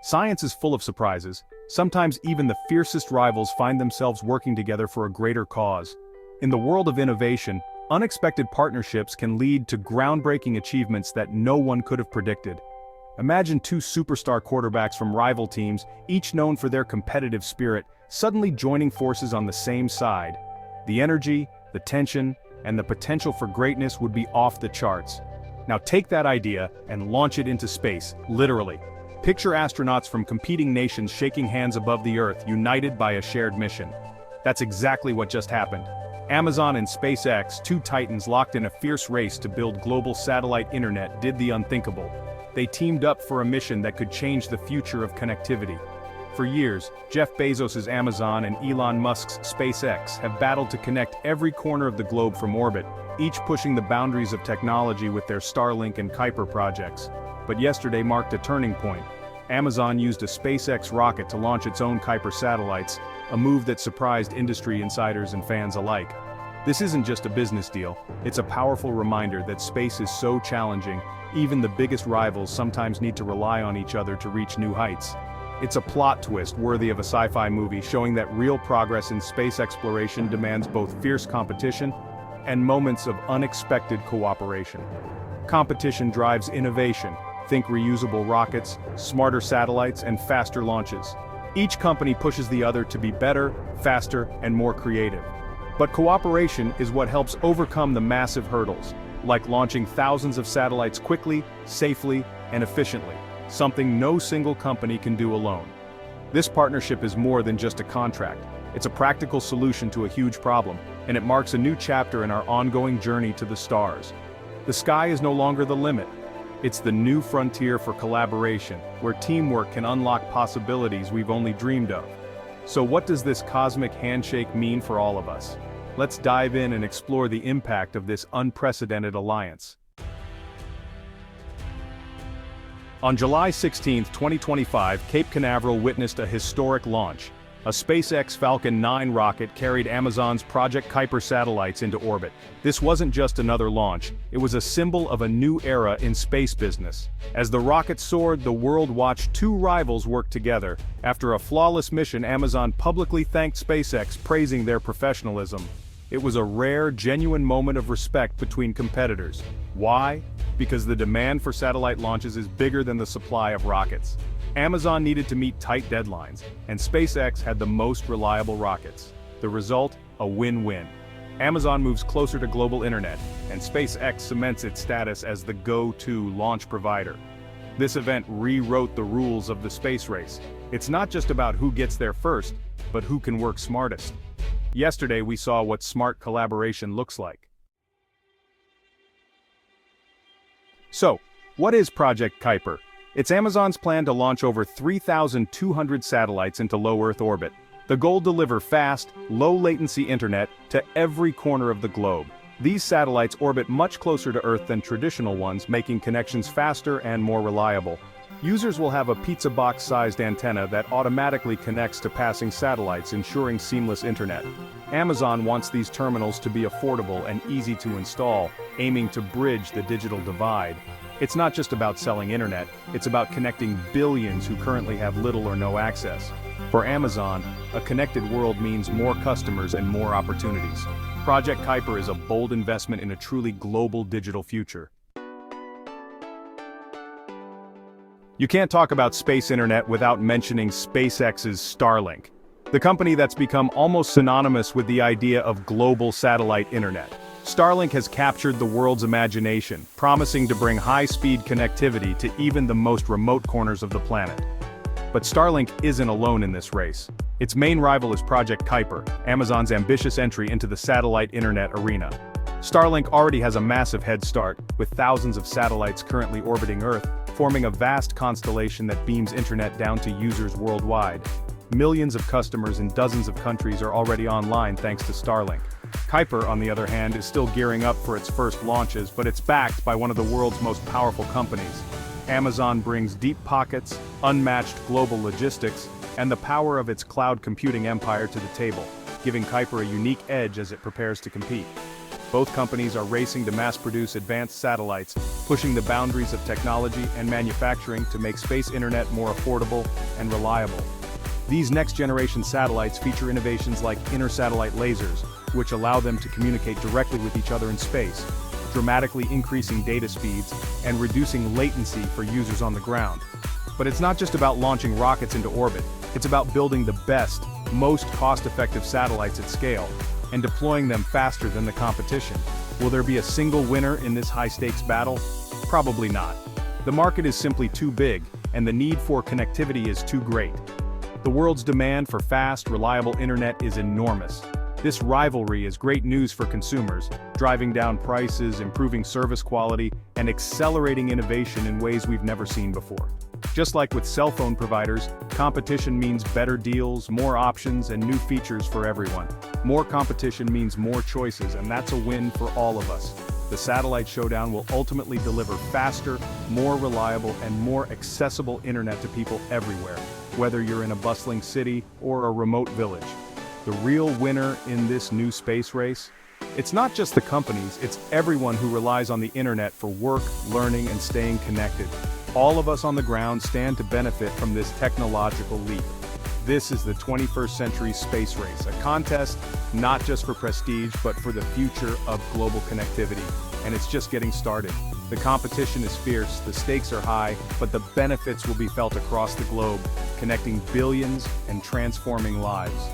Science is full of surprises. Sometimes even the fiercest rivals find themselves working together for a greater cause. In the world of innovation, unexpected partnerships can lead to groundbreaking achievements that no one could have predicted. Imagine two superstar quarterbacks from rival teams, each known for their competitive spirit, suddenly joining forces on the same side. The energy, the tension, and the potential for greatness would be off the charts. Now take that idea and launch it into space, literally. Picture astronauts from competing nations shaking hands above the Earth, united by a shared mission. That's exactly what just happened. Amazon and SpaceX, two titans locked in a fierce race to build global satellite internet, did the unthinkable. They teamed up for a mission that could change the future of connectivity. For years, Jeff Bezos' Amazon and Elon Musk's SpaceX have battled to connect every corner of the globe from orbit, each pushing the boundaries of technology with their Starlink and Kuiper projects. But yesterday marked a turning point. Amazon used a SpaceX rocket to launch its own Kuiper satellites, a move that surprised industry insiders and fans alike. This isn't just a business deal, it's a powerful reminder that space is so challenging, even the biggest rivals sometimes need to rely on each other to reach new heights. It's a plot twist worthy of a sci-fi movie, showing that real progress in space exploration demands both fierce competition and moments of unexpected cooperation. Competition drives innovation. Think reusable rockets, smarter satellites, and faster launches. Each company pushes the other to be better, faster, and more creative. But cooperation is what helps overcome the massive hurdles, like launching thousands of satellites quickly, safely, and efficiently, something no single company can do alone. This partnership is more than just a contract. It's a practical solution to a huge problem, and it marks a new chapter in our ongoing journey to the stars. The sky is no longer the limit. It's the new frontier for collaboration, where teamwork can unlock possibilities we've only dreamed of. So what does this cosmic handshake mean for all of us? Let's dive in and explore the impact of this unprecedented alliance. On July 16, 2025, Cape Canaveral witnessed a historic launch. A SpaceX Falcon 9 rocket carried Amazon's Project Kuiper satellites into orbit. This wasn't just another launch, it was a symbol of a new era in space business. As the rocket soared, the world watched two rivals work together. After a flawless mission, Amazon publicly thanked SpaceX, praising their professionalism. It was a rare, genuine moment of respect between competitors. Why? Because the demand for satellite launches is bigger than the supply of rockets. Amazon needed to meet tight deadlines, and SpaceX had the most reliable rockets. The result? A win-win. Amazon moves closer to global internet, and SpaceX cements its status as the go-to launch provider. This event rewrote the rules of the space race. It's not just about who gets there first, but who can work smartest. Yesterday we saw what smart collaboration looks like. So, what is Project Kuiper? It's Amazon's plan to launch over 3,200 satellites into low Earth orbit. The goal: deliver fast, low-latency internet to every corner of the globe. These satellites orbit much closer to Earth than traditional ones, making connections faster and more reliable. Users will have a pizza box-sized antenna that automatically connects to passing satellites, ensuring seamless internet. Amazon wants these terminals to be affordable and easy to install, aiming to bridge the digital divide. It's not just about selling internet, it's about connecting billions who currently have little or no access. For Amazon, a connected world means more customers and more opportunities. Project Kuiper is a bold investment in a truly global digital future. You can't talk about space internet without mentioning SpaceX's Starlink, the company that's become almost synonymous with the idea of global satellite internet. Starlink has captured the world's imagination, promising to bring high-speed connectivity to even the most remote corners of the planet. But Starlink isn't alone in this race. Its main rival is Project Kuiper, Amazon's ambitious entry into the satellite internet arena. Starlink already has a massive head start, with thousands of satellites currently orbiting Earth, forming a vast constellation that beams internet down to users worldwide. Millions of customers in dozens of countries are already online thanks to Starlink. Kuiper, on the other hand, is still gearing up for its first launches, but it's backed by one of the world's most powerful companies. Amazon brings deep pockets, unmatched global logistics, and the power of its cloud computing empire to the table, giving Kuiper a unique edge as it prepares to compete. Both companies are racing to mass-produce advanced satellites, pushing the boundaries of technology and manufacturing to make space internet more affordable and reliable. These next-generation satellites feature innovations like inter-satellite lasers, which allow them to communicate directly with each other in space, dramatically increasing data speeds and reducing latency for users on the ground. But it's not just about launching rockets into orbit, it's about building the best, most cost-effective satellites at scale, and deploying them faster than the competition. Will there be a single winner in this high-stakes battle? Probably not. The market is simply too big, and the need for connectivity is too great. The world's demand for fast, reliable internet is enormous. This rivalry is great news for consumers, driving down prices, improving service quality, and accelerating innovation in ways we've never seen before. Just like with cell phone providers, competition means better deals, more options, and new features for everyone. More competition means more choices, and that's a win for all of us. The satellite showdown will ultimately deliver faster, more reliable, and more accessible internet to people everywhere, whether you're in a bustling city or a remote village. The real winner in this new space race? It's not just the companies, it's everyone who relies on the internet for work, learning, and staying connected. All of us on the ground stand to benefit from this technological leap. This is the 21st century space race, a contest not just for prestige but for the future of global connectivity. And it's just getting started. The competition is fierce, the stakes are high, but the benefits will be felt across the globe, connecting billions and transforming lives.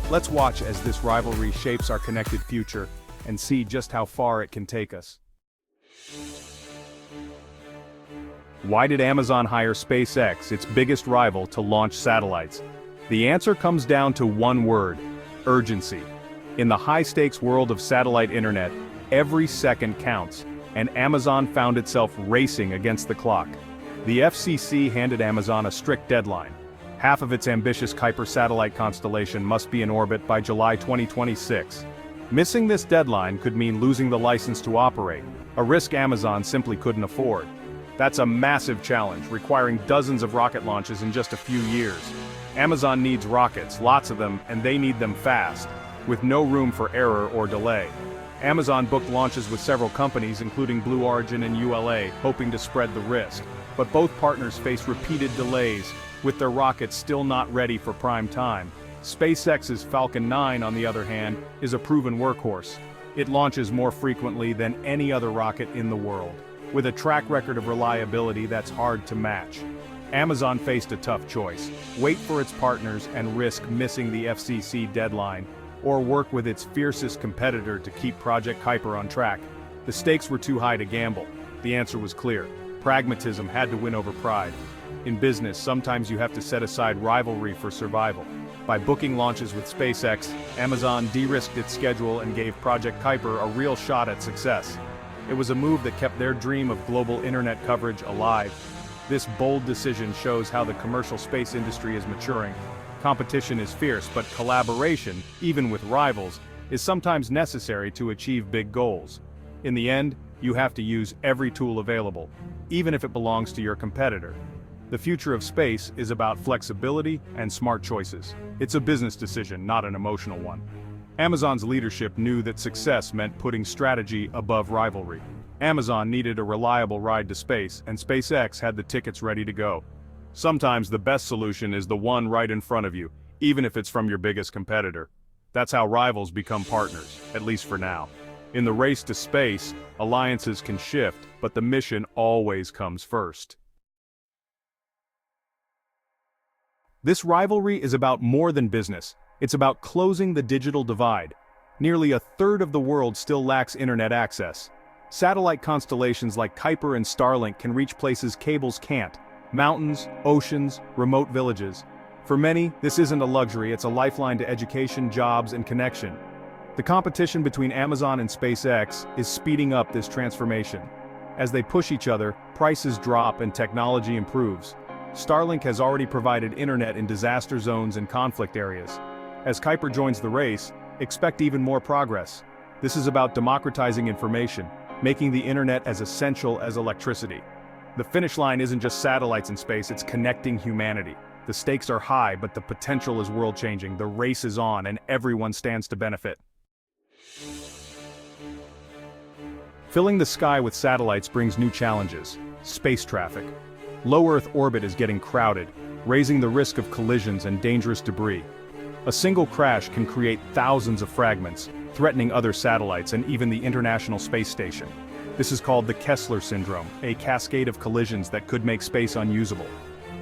Let's watch as this rivalry shapes our connected future and see just how far it can take us. Why did Amazon hire SpaceX, its biggest rival, to launch satellites? The answer comes down to one word: urgency. In the high-stakes world of satellite internet, every second counts, and Amazon found itself racing against the clock. The FCC handed Amazon a strict deadline. Half of its ambitious Kuiper satellite constellation must be in orbit by July 2026. Missing this deadline could mean losing the license to operate, a risk Amazon simply couldn't afford. That's a massive challenge, requiring dozens of rocket launches in just a few years. Amazon needs rockets, lots of them, and they need them fast, with no room for error or delay. Amazon booked launches with several companies, including Blue Origin and ULA, hoping to spread the risk. But both partners face repeated delays, with their rockets still not ready for prime time. SpaceX's Falcon 9, on the other hand, is a proven workhorse. It launches more frequently than any other rocket in the world, with a track record of reliability that's hard to match. Amazon faced a tough choice: wait for its partners and risk missing the FCC deadline, or work with its fiercest competitor to keep Project Kuiper on track. The stakes were too high to gamble. The answer was clear: pragmatism had to win over pride. In business, sometimes you have to set aside rivalry for survival. By booking launches with SpaceX, Amazon de-risked its schedule and gave Project Kuiper a real shot at success. It was a move that kept their dream of global internet coverage alive. This bold decision shows how the commercial space industry is maturing. Competition is fierce, but collaboration, even with rivals, is sometimes necessary to achieve big goals. In the end, you have to use every tool available, even if it belongs to your competitor. The future of space is about flexibility and smart choices. It's a business decision, not an emotional one. Amazon's leadership knew that success meant putting strategy above rivalry. Amazon needed a reliable ride to space, and SpaceX had the tickets ready to go. Sometimes the best solution is the one right in front of you, even if it's from your biggest competitor. That's how rivals become partners, at least for now. In the race to space, alliances can shift, but the mission always comes first. This rivalry is about more than business. It's about closing the digital divide. Nearly a third of the world still lacks internet access. Satellite constellations like Kuiper and Starlink can reach places cables can't: mountains, oceans, remote villages. For many, this isn't a luxury, it's a lifeline to education, jobs, and connection. The competition between Amazon and SpaceX is speeding up this transformation. As they push each other, prices drop and technology improves. Starlink has already provided internet in disaster zones and conflict areas. As Kuiper joins the race, expect even more progress. This is about democratizing information, making the internet as essential as electricity. The finish line isn't just satellites in space, it's connecting humanity. The stakes are high, but the potential is world-changing. The race is on, and everyone stands to benefit. Filling the sky with satellites brings new challenges. Space traffic. Low Earth orbit is getting crowded, raising the risk of collisions and dangerous debris. A single crash can create thousands of fragments, threatening other satellites and even the International Space Station. This is called the Kessler syndrome, a cascade of collisions that could make space unusable.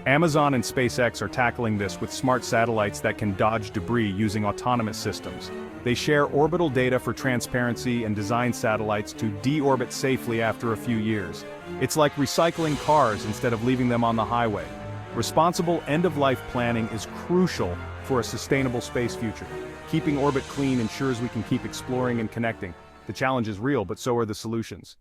Amazon and SpaceX are tackling this with smart satellites that can dodge debris using autonomous systems. They share orbital data for transparency and design satellites to deorbit safely after a few years. It's like recycling cars instead of leaving them on the highway. Responsible end-of-life planning is crucial for a sustainable space future. Keeping orbit clean ensures we can keep exploring and connecting. The challenge is real, but so are the solutions.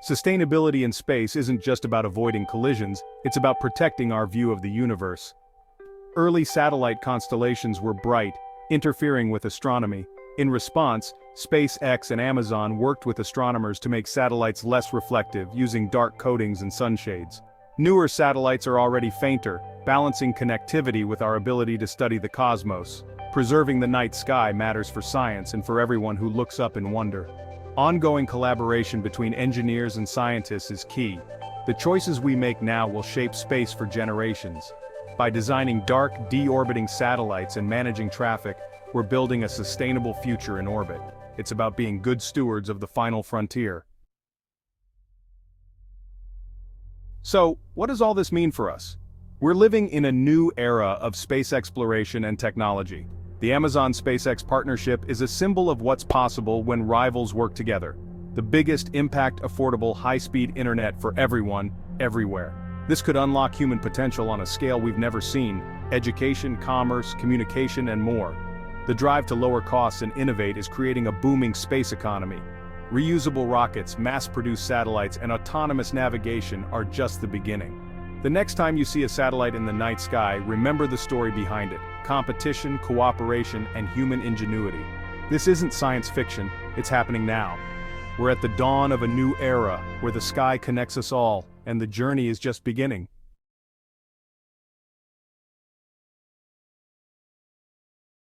Sustainability in space isn't just about avoiding collisions, it's about protecting our view of the universe. Early satellite constellations were bright, interfering with astronomy. In response, SpaceX and Amazon worked with astronomers to make satellites less reflective, using dark coatings and sunshades. Newer satellites are already fainter, balancing connectivity with our ability to study the cosmos. Preserving the night sky matters for science and for everyone who looks up in wonder. Ongoing collaboration between engineers and scientists is key. The choices we make now will shape space for generations. By designing dark, deorbiting satellites and managing traffic, we're building a sustainable future in orbit. It's about being good stewards of the final frontier. So, what does all this mean for us? We're living in a new era of space exploration and technology. The Amazon-SpaceX partnership is a symbol of what's possible when rivals work together. The biggest impact affordable high-speed internet for everyone, everywhere. This could unlock human potential on a scale we've never seen: education, commerce, communication, and more. The drive to lower costs and innovate is creating a booming space economy. Reusable rockets, mass-produced satellites, and autonomous navigation are just the beginning. The next time you see a satellite in the night sky, remember the story behind it: competition, cooperation, and human ingenuity. This isn't science fiction, it's happening now. We're at the dawn of a new era, where the sky connects us all, and the journey is just beginning.